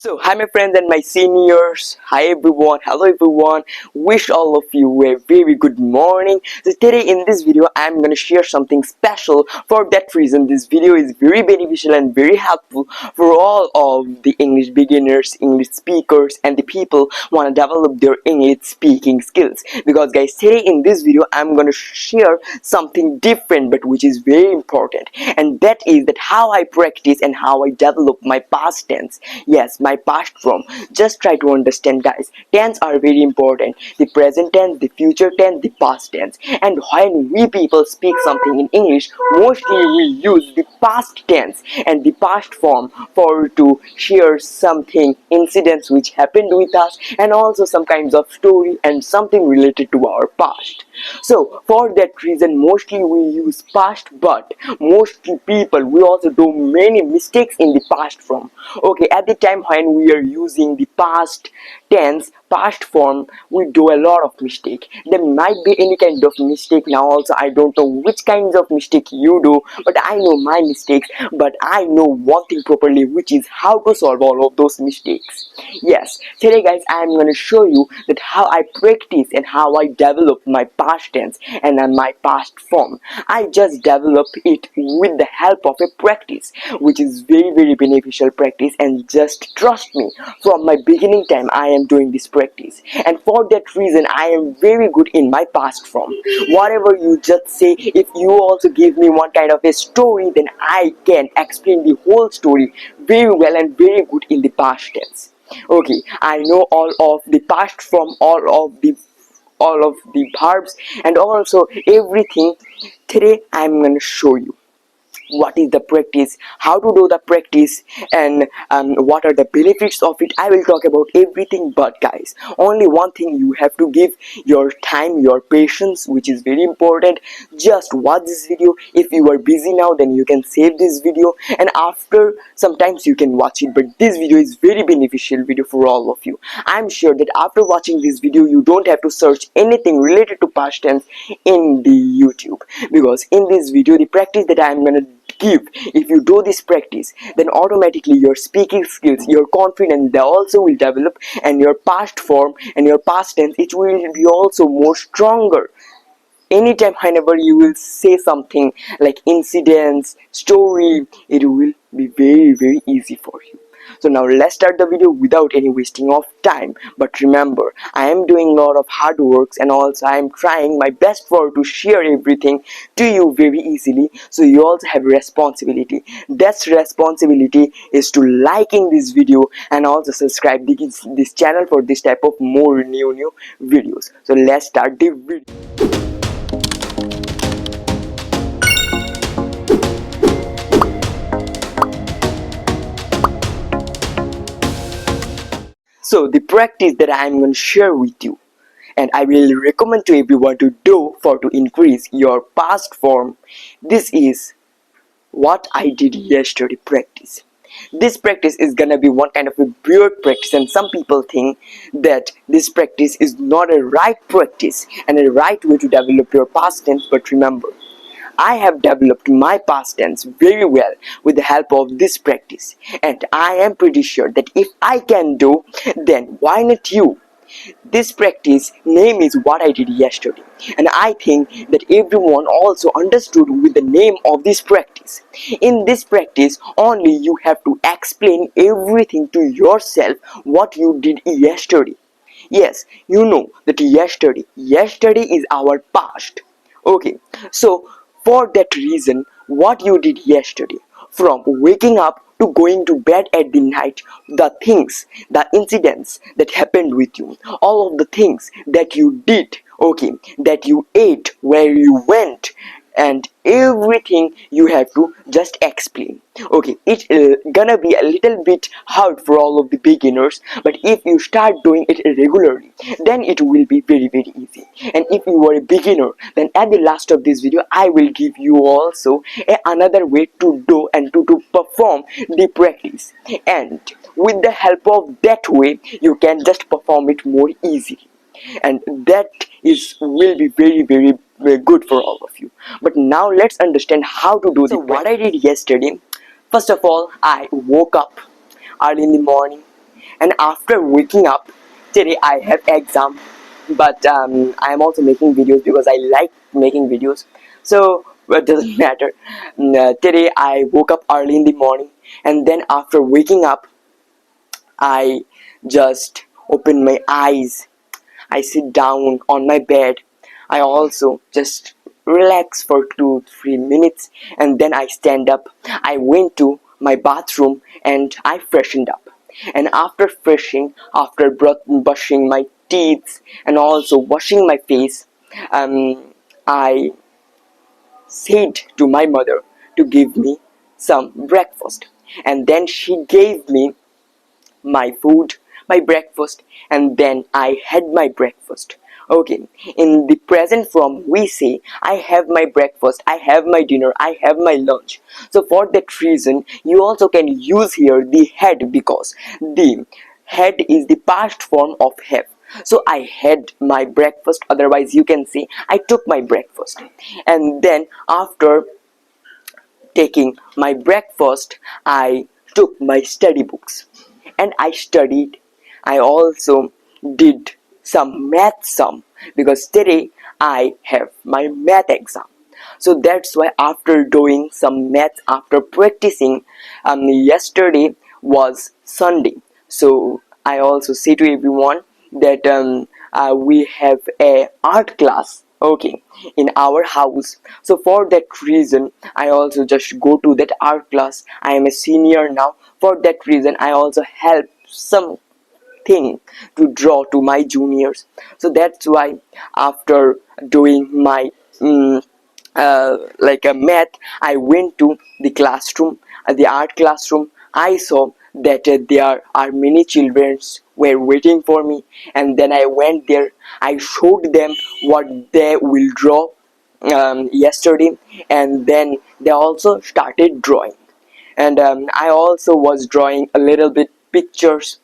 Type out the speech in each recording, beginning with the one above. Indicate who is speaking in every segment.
Speaker 1: So, hi my friends and my seniors. Hi everyone. Hello everyone. Wish all of you a very good morning. So today in this video, I'm gonna share something special. For that reason, this video is very beneficial and very helpful for all of the English beginners, English speakers, and the people wanna develop their English speaking skills. Because guys, today in this video, I'm gonna share something different, but which is very important, and that is that how I practice and how I develop my past tense. Yes, my past form. Just try to understand, guys. Tense are very important. The present tense, the future tense, the past tense. And when we people speak something in English, mostly we use the past tense and the past form for to share something, incidents which happened with us, and also some kinds of story and something related to our past. So for that reason, mostly we use past, but mostly people we also do many mistakes in the past form. Okay, at the time when we are using the past tense, past form, we do a lot of mistake. There might be any kind of mistake. Now also I don't know which kinds of mistake you do, but I know my mistakes. But I know one thing properly, which is how to solve all of those mistakes. Yes, today guys, I'm gonna show you that how I practice and how I develop my past tense and my past form. I just develop it with the help of a practice, which is very beneficial practice, and just trust me, from my beginning time I am doing this practice, and for that reason I am very good in my past form. Whatever you just say, if you also give me one kind of a story, then I can explain the whole story very well and very good in the past tense. Okay, I know all of the past form, all of the verbs, and also everything. Today I'm gonna show you what is the practice, how to do the practice, and what are the benefits of it. I will talk about everything, but guys, only one thing: you have to give your time, your patience, which is very important. Just watch this video. If you are busy now, then you can save this video, and after sometimes you can watch it. But this video is very beneficial video for all of you. I'm sure that after watching this video, you don't have to search anything related to past tense in the YouTube, because in this video, the practice that I'm gonna give, if you do this practice, then automatically your speaking skills, your confidence, they also will develop, and your past form and your past tense, it will be also more stronger. Anytime whenever you will say something like incidents, story, it will be very easy for you. So now let's start the video without any wasting of time. But remember, I am doing a lot of hard works, and also I am trying my best for to share everything to you very easily. So you also have a responsibility. That responsibility is to liking this video and also subscribe this channel for this type of more new videos. So let's start the video. So the practice that I am going to share with you, and I will recommend to everyone to do for to increase your past form, this is what I did yesterday practice. This practice is gonna be one kind of a weird practice, and some people think that this practice is not a right practice and a right way to develop your past tense. But remember, I have developed my past tense very well with the help of this practice, and I am pretty sure that if I can do, then why not you? This practice name is what I did yesterday, and I think that everyone also understood with the name of this practice. In this practice, only you have to explain everything to yourself what you did yesterday. Yes, you know that yesterday is our past. Okay, so for that reason, what you did yesterday, from waking up to going to bed at the night, the things, the incidents that happened with you, all of the things that you did, okay, that you ate, where you went, and everything you have to just explain. Okay, it's gonna be a little bit hard for all of the beginners, but if you start doing it regularly, then it will be very easy. And if you are a beginner, then at the last of this video I will give you also another way to do and to perform the practice, and with the help of that way you can just perform it more easily, and that is will be very good for all of you. But now let's understand how to do what I did yesterday. First of all, I woke up early in the morning, And after waking up, today I have exam, but I am also making videos because I like making videos. So it doesn't matter. Today I woke up early in the morning, and then after waking up, I just open my eyes. I sit down on my bed. I also just relax for 2 3 minutes, and then I stand up. I went to my bathroom and I freshened up. And after brushing my teeth and also washing my face, I said to my mother to give me some breakfast. And then she gave me my food, my breakfast, and then I had my breakfast. Okay, in the present form, we say I have my breakfast, I have my dinner, I have my lunch. So, for that reason, you also can use here the had, because the had is the past form of have. So, I had my breakfast, otherwise, you can say I took my breakfast. And then, after taking my breakfast, I took my study books and I studied. I also did some math sum, because today I have my math exam. So that's why after doing some math, after practicing, yesterday was Sunday. So I also say to everyone that we have a art class, okay, in our house. So for that reason, I also just go to that art class. I am a senior now. For that reason, I also help some thing to draw to my juniors. So that's why after doing my like a math, I went to the classroom, the art classroom. I saw that there are many children were waiting for me, and then I went there. I showed them what they will draw yesterday, and then they also started drawing. And I also was drawing a little bit pictures,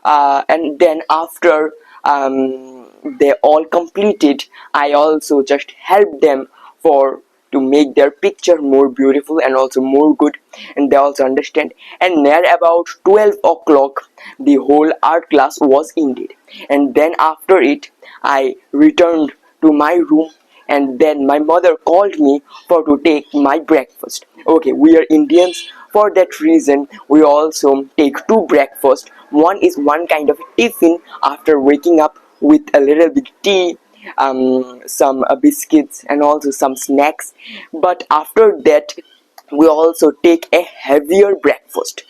Speaker 1: and then after they all completed, I also just helped them for to make their picture more beautiful and also more good, and they also understand. And near about 12 o'clock, the whole art class was ended, and then after it I returned to my room, and then my mother called me for to take my breakfast. Okay, we are Indians. For that reason, we also take two breakfast. One is one kind of tiffin after waking up with a little bit tea, some biscuits, and also some snacks. But after that, we also take a heavier breakfast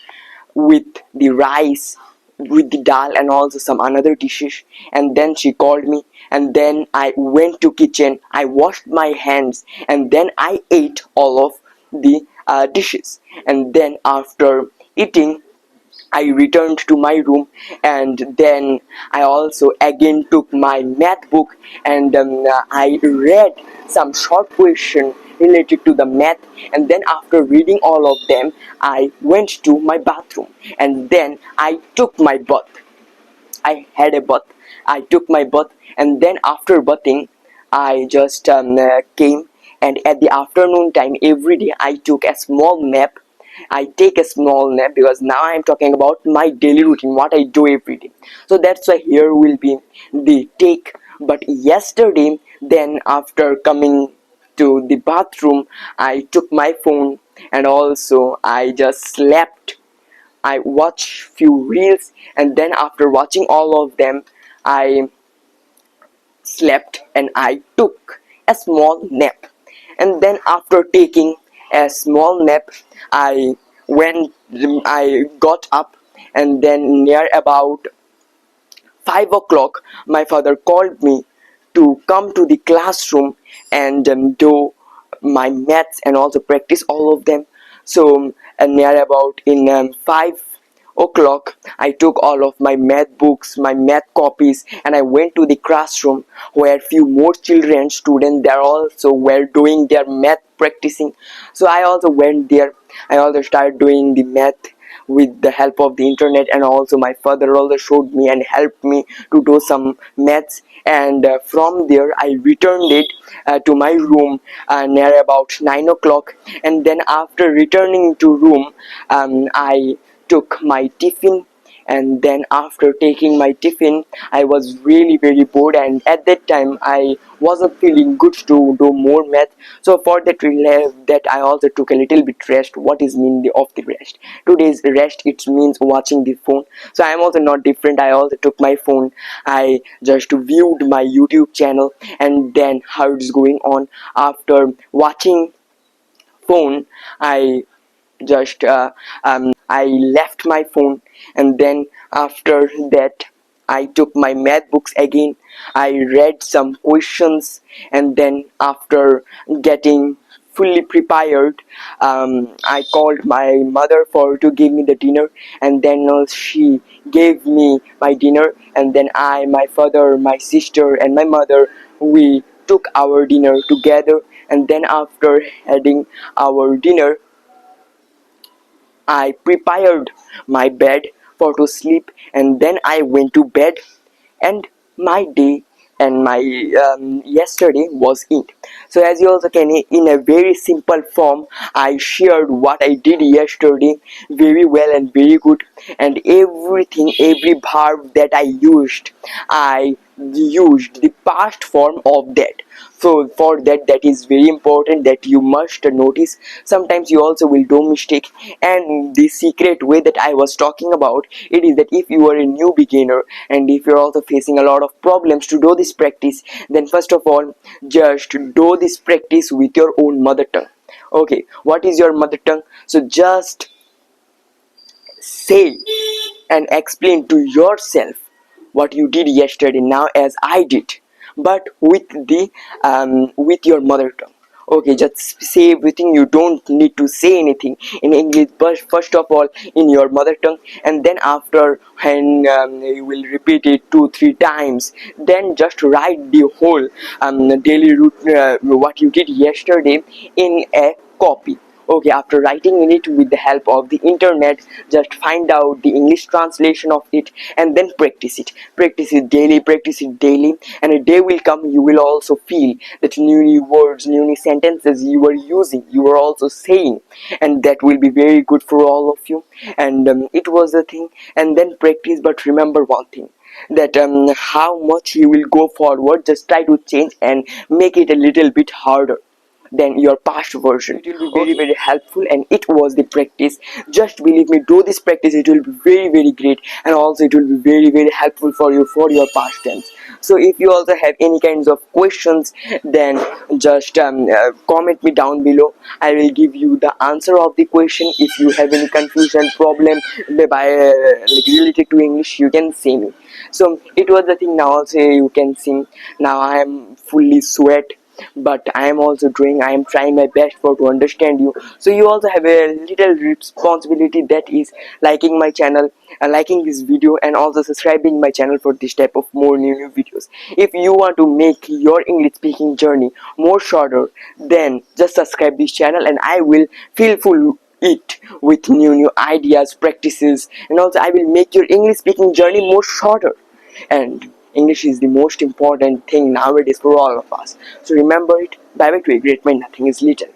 Speaker 1: with the rice, with the dal, and also some another dishes. And then she called me, and then I went to kitchen. I washed my hands, and then I ate all of the dishes. And then after eating, I returned to my room, and then I also again took my math book, and I read some short question related to the math. And then after reading all of them, I went to my bathroom, and then I took my bath. I had a bath. I took my bath, and then after bathing, I just came. And at the afternoon time, every day I took a small nap. I take a small nap, because now I am talking about my daily routine, what I do every day. So that's why here will be the take. But yesterday, then after coming to the bathroom, I took my phone, and also I just slept. I watched few reels, and then after watching all of them, I slept and I took a small nap. And then after taking a small nap, I went I got up, and then near about 5 o'clock, my father called me to come to the classroom and do my maths and also practice all of them. So, near about in 5 o'clock, I took all of my math books, my math copies, and I went to the classroom where few more children, students, there also were doing their math practicing. So I also went there. I also started doing the math with the help of the internet, and also my father also showed me and helped me to do some maths. And from there I returned it to my room near about 9 o'clock. And then after returning to room, I took my tiffin, and then after taking my tiffin I was really very bored, and at that time I wasn't feeling good to do more math. So for that I also took a little bit rest. What is mean of the rest? Today's rest, it means watching the phone. So I am also not different. I also took my phone, I just viewed my YouTube channel, and then how it's going on. After watching phone, I just I left my phone, and then after that I took my math books again. I read some questions, and then after getting fully prepared, I called my mother for to give me the dinner, and then she gave me my dinner, and then I, my father, my sister, and my mother, we took our dinner together. And then after having our dinner, I prepared my bed for to sleep, and then I went to bed, and my day and my yesterday was it. So as you also can, in a very simple form, I shared what I did yesterday very well and very good, and everything, every verb that I used the past form of that. So for that, that is very important that you must notice. Sometimes you also will do mistake, and the secret way that I was talking about, it is that if you are a new beginner and if you're also facing a lot of problems to do this practice, then first of all, just do this practice with your own mother tongue. Okay, what is your mother tongue? So just say and explain to yourself what you did yesterday now as I did, but with your mother tongue. Okay, just say everything. You don't need to say anything in English, but first of all in your mother tongue, and then after when you will repeat it 2-3 times, then just write the whole daily route, what you did yesterday, in a copy. Okay, after writing in it with the help of the internet, just find out the English translation of it, and then practice it daily, and a day will come you will also feel that new words, new sentences you are using, you are also saying, and that will be very good for all of you. And it was the thing. And then practice, but remember one thing, that how much you will go forward, just try to change and make it a little bit harder than your past version. It will be very very helpful, and it was the practice. Just believe me, do this practice, it will be very very great, and also it will be very very helpful for you for your past tense. So if you also have any kinds of questions, then just comment me down below. I will give you the answer of the question. If you have any confusion problem by like related to English, you can say me. So it was the thing. Now also you can see, now I am fully sweat, but I am also doing, I am trying my best for to understand you. So you also have a little responsibility, that is liking my channel, liking this video, and also subscribing my channel for this type of more new videos. If you want to make your English speaking journey more shorter, then just subscribe this channel, and I will fill full it with new ideas, practices, and also I will make your English speaking journey more shorter. And English is the most important thing nowadays for all of us. So remember it. Bye bye to a great mind. Nothing is little.